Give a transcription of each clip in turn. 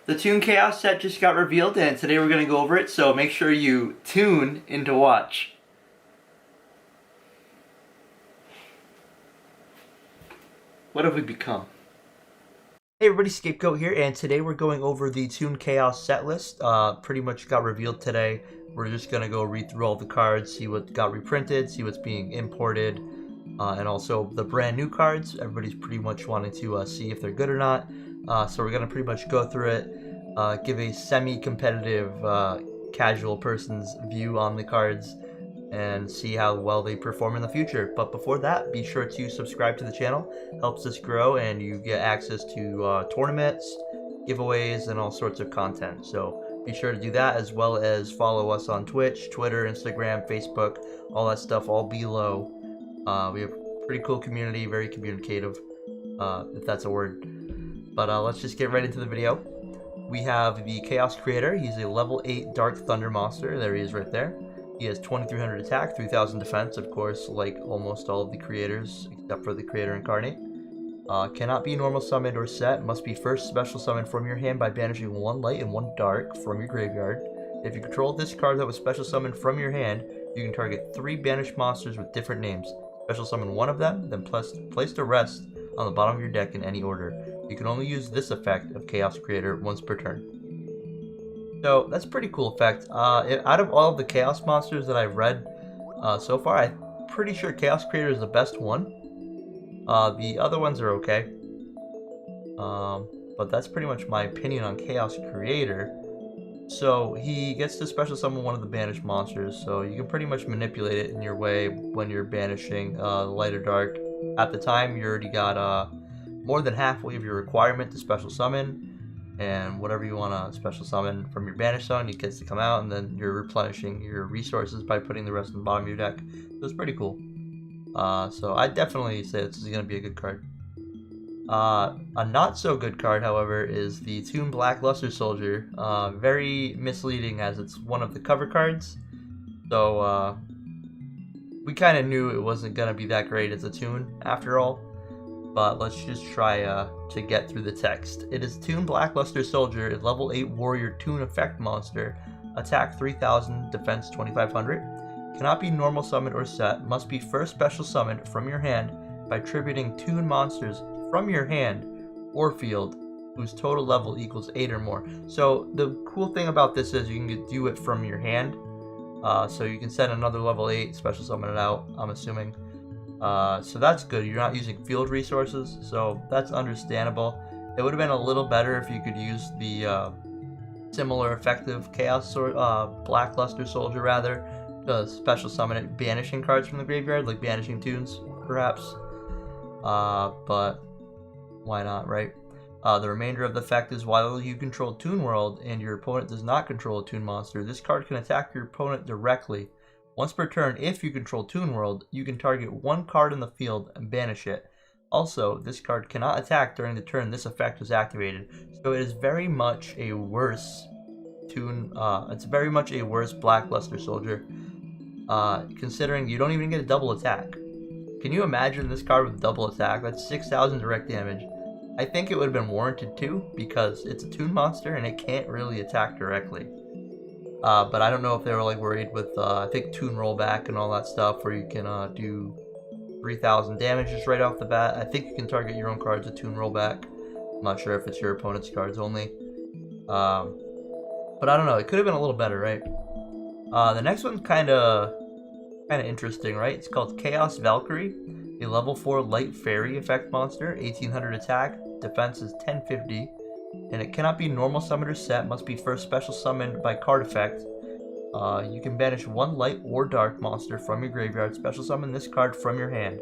The Toon Chaos set just got revealed, and today we're going to go over it, so make sure you tune in to watch. What have we become? Hey everybody, Scapegoat here, and today we're going over the Toon Chaos set list. Pretty much got revealed today. We're just going to go read through all the cards, see what got reprinted, see what's being imported, and also the brand new cards. Everybody's pretty much wanting to see if they're good or not. So we're going to pretty much go through it, give a semi-competitive casual person's view on the cards, and see how well they perform in the future. But before that, be sure to subscribe to the channel. Helps us grow, and you get access to tournaments, giveaways, and all sorts of content. So be sure to do that, as well as follow us on Twitch, Twitter, Instagram, Facebook, all that stuff, all below. We have a pretty cool community, very communicative, if that's a word. But let's just get right into the video. We have the Chaos Creator. He's a level 8 Dark Thunder monster. There he is right there. He has 2300 attack, 3000 defense, of course, like almost all of the creators, except for the Creator Incarnate. Cannot be normal summoned or set. Must be first special summoned from your hand by banishing 1 light and 1 dark from your graveyard. If you control this card that was special summoned from your hand, you can target 3 banished monsters with different names. Special summon 1 of them, then place the rest on the bottom of your deck in any order. You can only use this effect of Chaos Creator once per turn. So that's a pretty cool effect. Out of all of the Chaos monsters that I've read so far, I'm pretty sure Chaos Creator is the best one. The other ones are okay. But that's pretty much my opinion on Chaos Creator. So he gets to special summon 1 of the banished monsters, so you can pretty much manipulate it in your way when you're banishing light or dark. At the time, you already got more than halfway of your requirement to special summon, and whatever you want to special summon from your banished zone, it gets to come out, and then you're replenishing your resources by putting the rest on the bottom of your deck. So it's pretty cool. So I definitely say this is going to be a good card. A not so good card, however, is the Toon Blackluster Soldier. Very misleading, as it's one of the cover cards. So we kind of knew it wasn't going to be that great as a Toon after all. But let's just try to get through the text. It is Toon Blackluster Soldier, a level 8 warrior Toon effect monster. Attack 3000, defense 2500. Cannot be normal summoned or set. Must be first special summoned from your hand by tributing Toon monsters from your hand or field whose total level equals 8 or more. So the cool thing about this is you can do it from your hand. So you can send another level 8, special summon it out, I'm assuming. So that's good. You're not using field resources, so that's understandable. It would have been a little better if you could use the similar effective Chaos Blackluster Soldier rather, to special summon it, banishing cards from the graveyard, like banishing Toons, perhaps. But why not, right? The remainder of the effect is while you control Toon World and your opponent does not control a Toon monster, this card can attack your opponent directly. Once per turn, if you control Toon World, you can target 1 card in the field and banish it. Also, this card cannot attack during the turn this effect was activated, so it is very much a worse Toon. It's very much a worse Blackluster Soldier, considering you don't even get a double attack. Can you imagine this card with double attack? That's 6000 direct damage. I think it would have been warranted too, because it's a Toon monster and it can't really attack directly. But I don't know if they were like worried with I think Toon rollback and all that stuff, where you can do 3000 damage just right off the bat. I think you can target your own cards with Toon rollback. I'm not sure if it's your opponent's cards only. But I don't know. It could have been a little better, right? The next one's kind of interesting, right? It's called Chaos Valkyrie, a level 4 light fairy effect monster, 1800 attack, defense is 1050. And it cannot be normal summoned or set, must be first special summoned by card effect. You can banish 1 light or dark monster from your graveyard, special summon this card from your hand.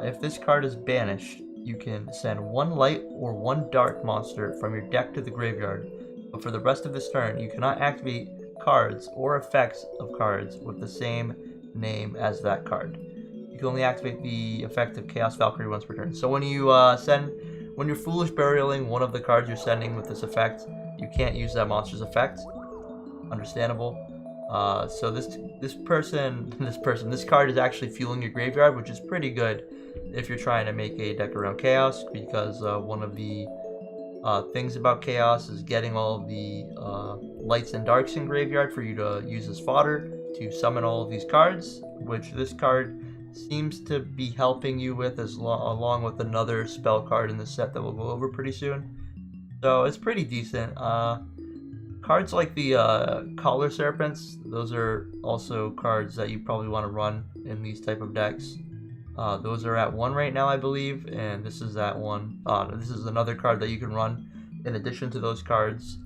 If this card is banished, you can send 1 light or 1 dark monster from your deck to the graveyard. But for the rest of this turn, you cannot activate cards or effects of cards with the same name as that card. You can only activate the effect of Chaos Valkyrie once per turn. So when you when you're Foolish Burialing one of the cards you're sending with this effect, you can't use that monster's effect. Understandable. So this card is actually fueling your graveyard, which is pretty good if you're trying to make a deck around Chaos, because one of the Things about Chaos is getting all of the lights and darks in graveyard for you to use as fodder to summon all of these cards, which this card seems to be helping you with along with another spell card in the set that we'll go over pretty soon. So it's pretty decent. Cards like the Collar Serpents, those are also cards that you probably want to run in these type of decks. Those are at 1 right now, I believe, and this is at 1. This is another card that you can run in addition to those cards.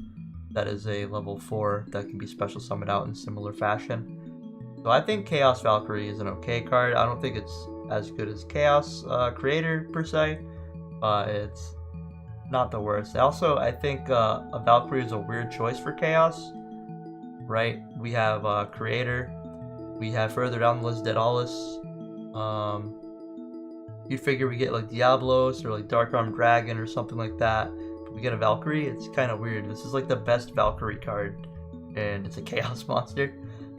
That is a level 4 that can be special summoned out in similar fashion. So I think Chaos Valkyrie is an okay card. I don't think it's as good as Chaos Creator per se, but it's not the worst. Also, I think a Valkyrie is a weird choice for Chaos, right? We have Creator, we have further down the list Daedalus. You'd figure we get like Diablos or like Dark Arm Dragon or something like that. But we get a Valkyrie. It's kind of weird. This is like the best Valkyrie card, and it's a Chaos monster.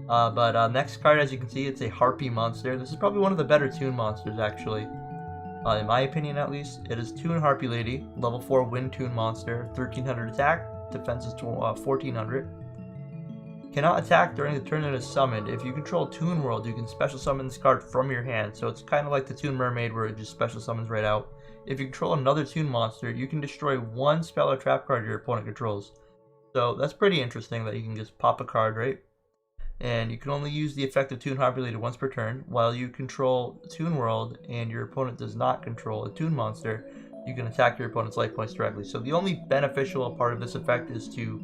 But next card, as you can see, it's a Harpy monster. This is probably one of the better Toon monsters, actually. In my opinion, at least. It is Toon Harpy Lady, level 4 Wind Toon monster, 1300 attack, defense is 1400. Cannot attack during the turn it is summoned. If you control Toon World, you can special summon this card from your hand. So it's kind of like the Toon Mermaid where it just special summons right out. If you control another Toon monster, you can destroy one spell or trap card your opponent controls. So that's pretty interesting that you can just pop a card, right? And you can only use the effect of Toon Harpy Lady once per turn. While you control Toon World and your opponent does not control a Toon monster, you can attack your opponent's life points directly. So the only beneficial part of this effect is to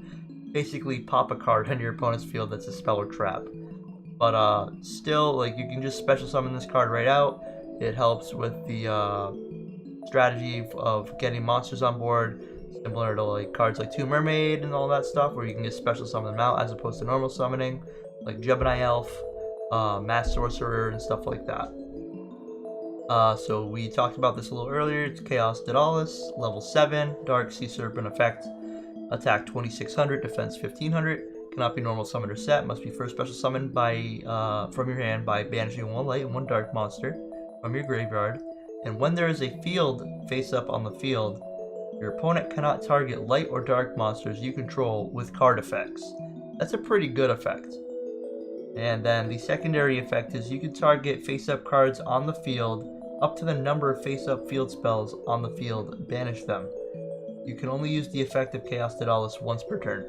basically pop a card on your opponent's field that's a spell or trap. But still, like, you can just special summon this card right out. It helps with the strategy of getting monsters on board, similar to like cards like Toon Mermaid and all that stuff, where you can just special summon them out as opposed to normal summoning, like Gemini Elf, Mass Sorcerer, and stuff like that. So we talked about this a little earlier. It's Chaos Daedalus, level 7, Dark Sea Serpent effect, attack 2600, defense 1500. Cannot be normal summoned or set. Must be first special summoned by from your hand by banishing one light and one dark monster from your graveyard. And when there is a field face up on the field, your opponent cannot target light or dark monsters you control with card effects. That's a pretty good effect. And then the secondary effect is you can target face-up cards on the field up to the number of face-up field spells on the field, banish them. You can only use the effect of Chaos Daedalus once per turn.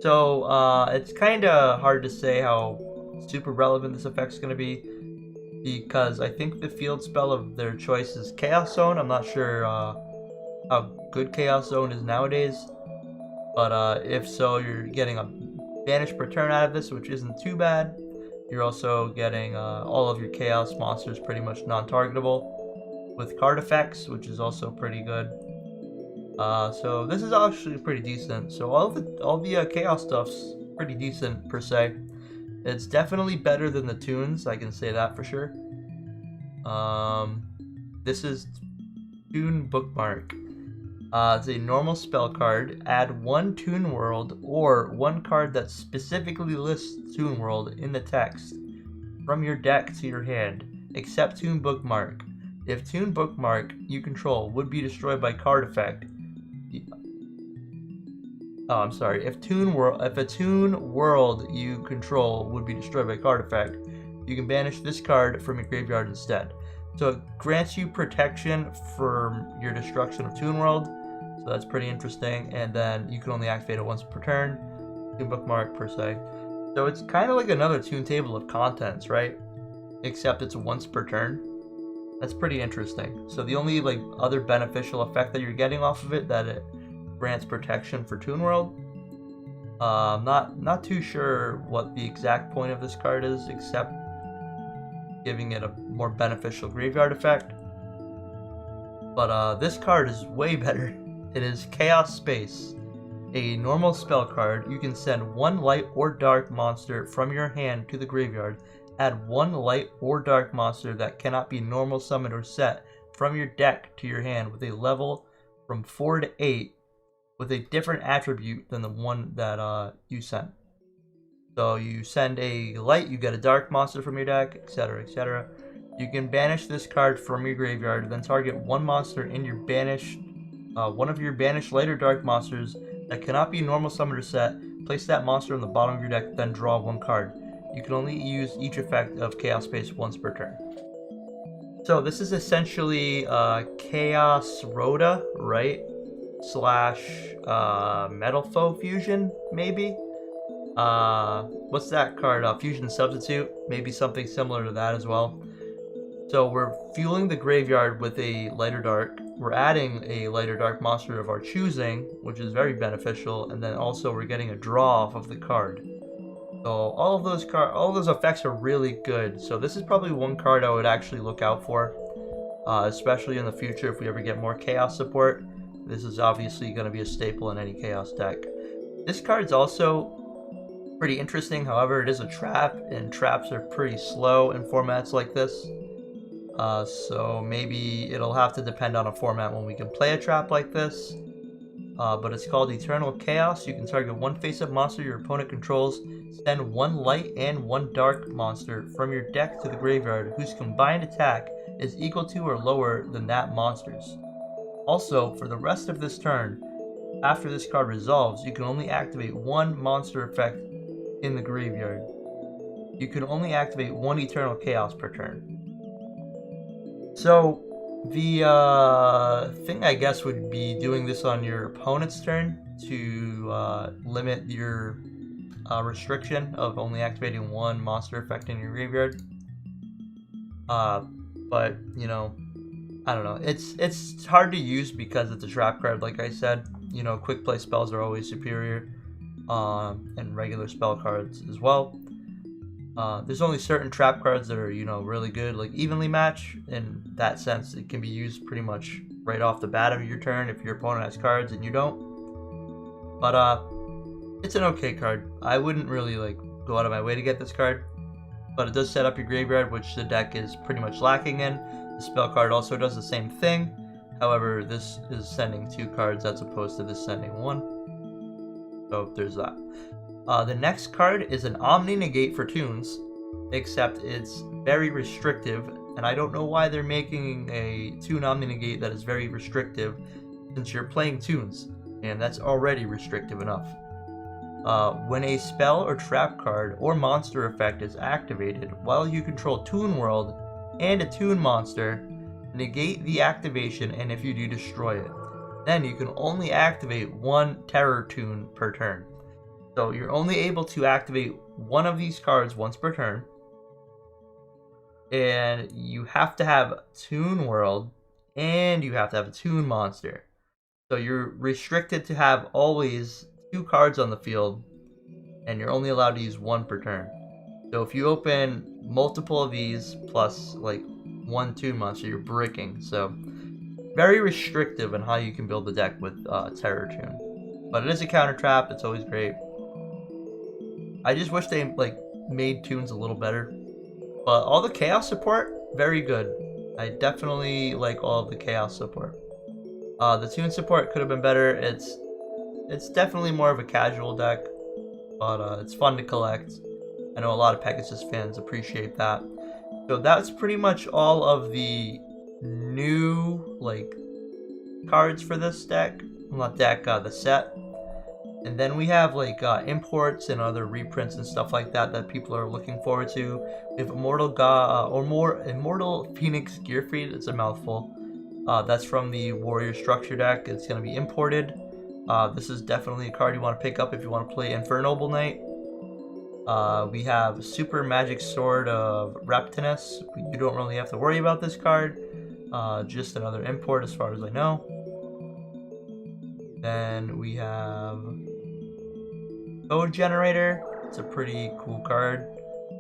So it's kind of hard to say how super relevant this effect is going to be, because I think the field spell of their choice is Chaos Zone. I'm not sure how good Chaos Zone is nowadays, but if so, you're getting a banish per turn out of this, which isn't too bad. You're also getting all of your Chaos monsters pretty much non-targetable with card effects, which is also pretty good. So this is actually pretty decent. So all the Chaos stuff's pretty decent per se. It's definitely better than the Toons, I can say that for sure. This is Toon Bookmark. It's a normal spell card. Add one Toon World or one card that specifically lists Toon World in the text from your deck to your hand, except Toon Bookmark. If Toon Bookmark you control would be destroyed by card effect. If a Toon World you control would be destroyed by card effect, you can banish this card from your graveyard instead. So it grants you protection from your destruction of Toon World. So that's pretty interesting, and then you can only activate it once per turn. Toon Bookmark per se. So it's kind of like another Toon Table of Contents, right? Except it's once per turn. That's pretty interesting. So the only like other beneficial effect that you're getting off of it, that it grants protection for Toon World. Not too sure what the exact point of this card is, except giving it a more beneficial graveyard effect. But this card is way better. It is Chaos Space, a normal spell card. You can send one light or dark monster from your hand to the graveyard. Add one light or dark monster that cannot be normal summoned or set from your deck to your hand with a level from 4 to 8 with a different attribute than the one that you sent. So you send a light, you get a dark monster from your deck, etc., etc. You can banish this card from your graveyard, then target one monster in your banished One of your banished light or dark monsters that cannot be normal summoned or set, place that monster on the bottom of your deck, then draw one card. You can only use each effect of Chaos Space once per turn. So this is essentially Chaos Rhoda, right? Slash Metal Foe Fusion, maybe? What's that card? Fusion Substitute, maybe something similar to that as well. So we're fueling the graveyard with a light or dark. We're adding a light or dark monster of our choosing, which is very beneficial, and then also we're getting a draw off of the card. So all of those effects are really good. So this is probably one card I would actually look out for, especially in the future if we ever get more Chaos support. This is obviously going to be a staple in any Chaos deck. This card's also pretty interesting. However, it is a trap, and traps are pretty slow in formats like this. So maybe it'll have to depend on a format when we can play a trap like this. But it's called Eternal Chaos. You can target one face-up monster your opponent controls, send one light and one dark monster from your deck to the graveyard whose combined attack is equal to or lower than that monster's. Also, for the rest of this turn, after this card resolves, you can only activate one monster effect in the graveyard. You can only activate one Eternal Chaos per turn. So, the thing I guess would be doing this on your opponent's turn to limit your restriction of only activating one monster effect in your graveyard. But, you know, I don't know. It's hard to use because it's a trap card, like I said. You know, quick play spells are always superior, and regular spell cards as well. There's only certain trap cards that are, you know, really good, like Evenly Match. In that sense, it can be used pretty much right off the bat of your turn if your opponent has cards and you don't. But it's an okay card. I wouldn't really like go out of my way to get this card, but it does set up your graveyard, which the deck is pretty much lacking in. The spell card also does the same thing. However, this is sending 2 cards as opposed to this sending 1. So there's that. The next card is an Omni Negate for Toons, except it's very restrictive, and I don't know why they're making a Toon Omni Negate that is very restrictive, since you're playing Toons, and that's already restrictive enough. When a spell or trap card or monster effect is activated while you control Toon World and a Toon monster, negate the activation, and if you do, destroy it. Then you can only activate one Terror Toon per turn. So you're only able to activate one of these cards once per turn, and you have to have Toon World and you have to have a Toon monster. So you're restricted to have always 2 cards on the field, and you're only allowed to use 1 per turn. So if you open multiple of these plus like 1 Toon monster, you're bricking. So very restrictive in how you can build the deck with Terror Toon. But it is a counter trap. It's always great. I just wish they like made Toons a little better. But all the Chaos support, very good. I definitely like all of the Chaos support. The Toon support could have been better. It's definitely more of a casual deck, but it's fun to collect. I know a lot of Pegasus fans appreciate that. So that's pretty much all of the new like cards for this deck. Well, not deck, the set. And then we have like imports and other reprints and stuff like that that people are looking forward to. We have Immortal Phoenix Gearfried. It's a mouthful. That's from the Warrior Structure deck. It's going to be imported. This is definitely a card you want to pick up if you want to play Infernoble Knight. We have Super Magic Sword of Reptinus. You don't really have to worry about this card. Just another import as far as I know. Then we have Code Generator. It's a pretty cool card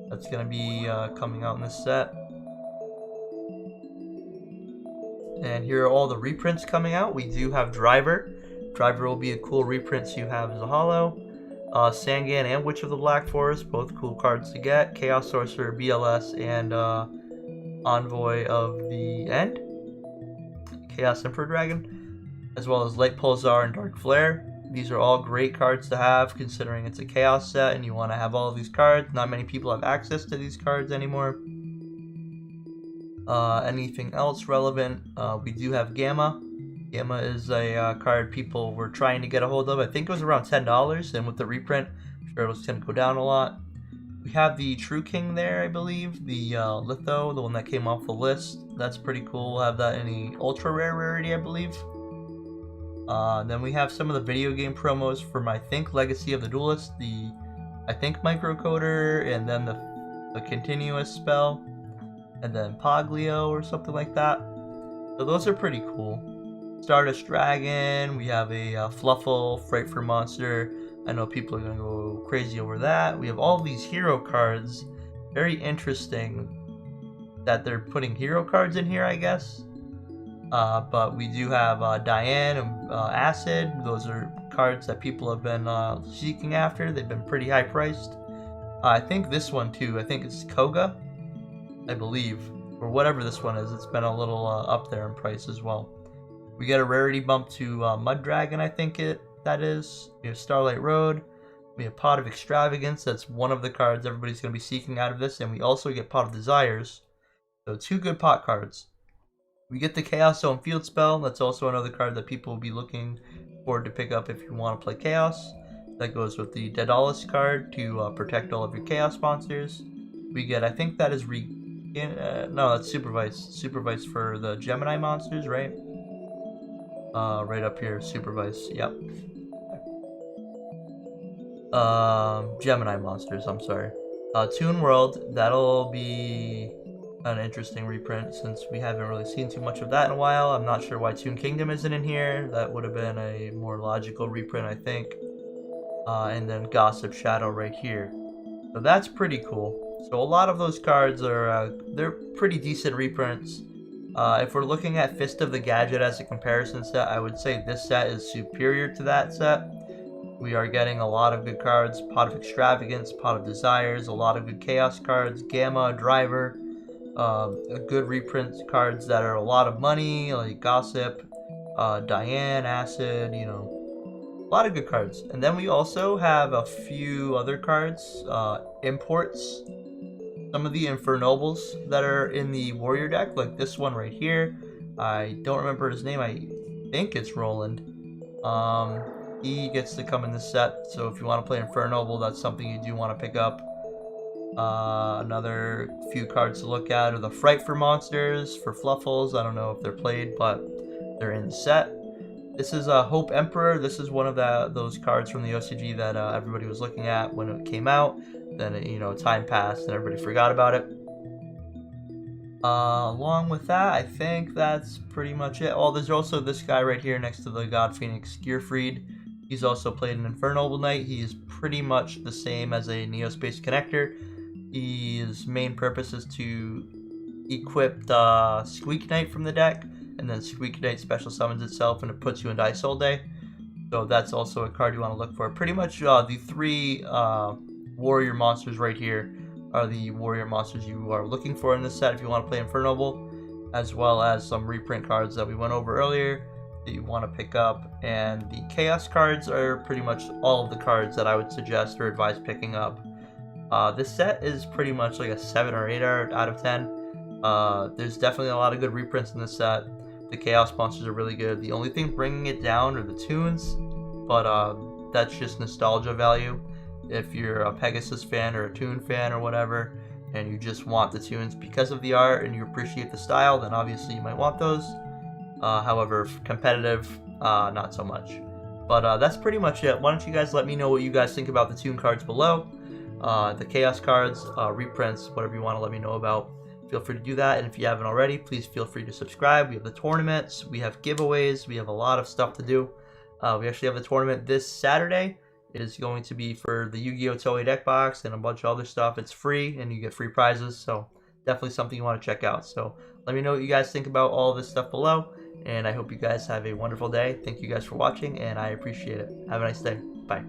that's going to be coming out in this set. And here are all the reprints coming out. We do have Driver. Driver will be a cool reprint so you have as a holo. Sangan and Witch of the Black Forest, both cool cards to get. Chaos Sorcerer, BLS, and Envoy of the End. Chaos Emperor Dragon, as well as Light Pulsar and Dark Flare. These are all great cards to have considering it's a Chaos set and you want to have all of these cards. Not many people have access to these cards anymore. Anything else relevant? We do have Gamma. Gamma is a card people were trying to get a hold of. I think it was around $10, and with the reprint, I'm sure it's going to go down a lot. We have the True King there, I believe, the Litho, the one that came off the list. That's pretty cool. We'll have that in the ultra rare rarity, I believe. Then we have some of the video game promos from, I think, Legacy of the Duelist, the, I think, microcoder, and then the continuous spell, and then Poglio or something like that. So those are pretty cool. Stardust Dragon, we have a Fluffle, Frightful Monster. I know people are going to go crazy over that. We have all these hero cards. Very interesting that they're putting hero cards in here, I guess. But we do have Diane and Acid. Those are cards that people have been seeking after. They've been pretty high priced. I think this one too. I think it's Koga, I believe. Or whatever this one is. It's been a little up there in price as well. We get a rarity bump to Mud Dragon, I think that is. We have Starlight Road. We have Pot of Extravagance. That's one of the cards everybody's going to be seeking out of this. And we also get Pot of Desires. So 2 good pot cards. We get the Chaos Zone Field Spell. That's also another card that people will be looking forward to pick up if you want to play Chaos. That goes with the Daedalus card to protect all of your Chaos monsters. We get, I think that is no, that's Supervise. Supervise for the Gemini monsters, right? Right up here, Supervise. Yep. Gemini monsters. I'm sorry. Toon World. That'll be an interesting reprint since we haven't really seen too much of that in a while. I'm not sure why Toon Kingdom isn't in here. That would have been a more logical reprint, I think. And then Gossip Shadow right here. So that's pretty cool. So a lot of those cards are they're pretty decent reprints. If we're looking at Fist of the Gadget as a comparison set, I would say this set is superior to that set. We are getting a lot of good cards. Pot of Extravagance, Pot of Desires, a lot of good Chaos cards, Gamma, Driver, a good reprint cards that are a lot of money, like Gossip, Diane, Acid, you know, a lot of good cards. And then we also have a few other cards, imports. Some of the Infernobles that are in the Warrior deck, like this one right here. I don't remember his name. I think it's Roland. He gets to come in this set, so if you want to play Infernoble, that's something you do want to pick up. Another few cards to look at are the Frightful Monsters for Fluffles. I don't know if they're played, but they're in the set. This is Hope Emperor. This is one of those cards from the OCG that everybody was looking at when it came out. Then, you know, time passed and everybody forgot about it. Along with that, I think that's pretty much it. Oh, there's also this guy right here next to the God Phoenix, Gearfried. He's also played an Infernoble Knight. He is pretty much the same as a Neospace Connector. His main purpose is to equip the Squeak Knight from the deck, and then Squeak Knight special summons itself and it puts you in Dice all day. So that's also a card you want to look for. Pretty much the 3 warrior monsters right here are the warrior monsters you are looking for in this set if you want to play Infernoble, as well as some reprint cards that we went over earlier that you want to pick up. And the Chaos cards are pretty much all of the cards that I would suggest or advise picking up. This set is pretty much like a 7 or 8 out of 10. There's definitely a lot of good reprints in this set. The Chaos monsters are really good. The only thing bringing it down are the Toons, but that's just nostalgia value. If you're a Pegasus fan or a Toon fan or whatever, and you just want the Toons because of the art and you appreciate the style, then obviously you might want those. However, competitive, not so much. But that's pretty much it. Why don't you guys let me know what you guys think about the Toon cards below. The Chaos cards, reprints, whatever you want to let me know about. Feel free to do that, and if you haven't already, please feel free to subscribe. We have the tournaments, we have giveaways, we have a lot of stuff to do. We actually have the tournament this Saturday. It is going to be for the Yu-Gi-Oh! Toei deck box and a bunch of other stuff. It's free, and you get free prizes, so definitely something you want to check out. So let me know what you guys think about all this stuff below, and I hope you guys have a wonderful day. Thank you guys for watching, and I appreciate it. Have a nice day. Bye.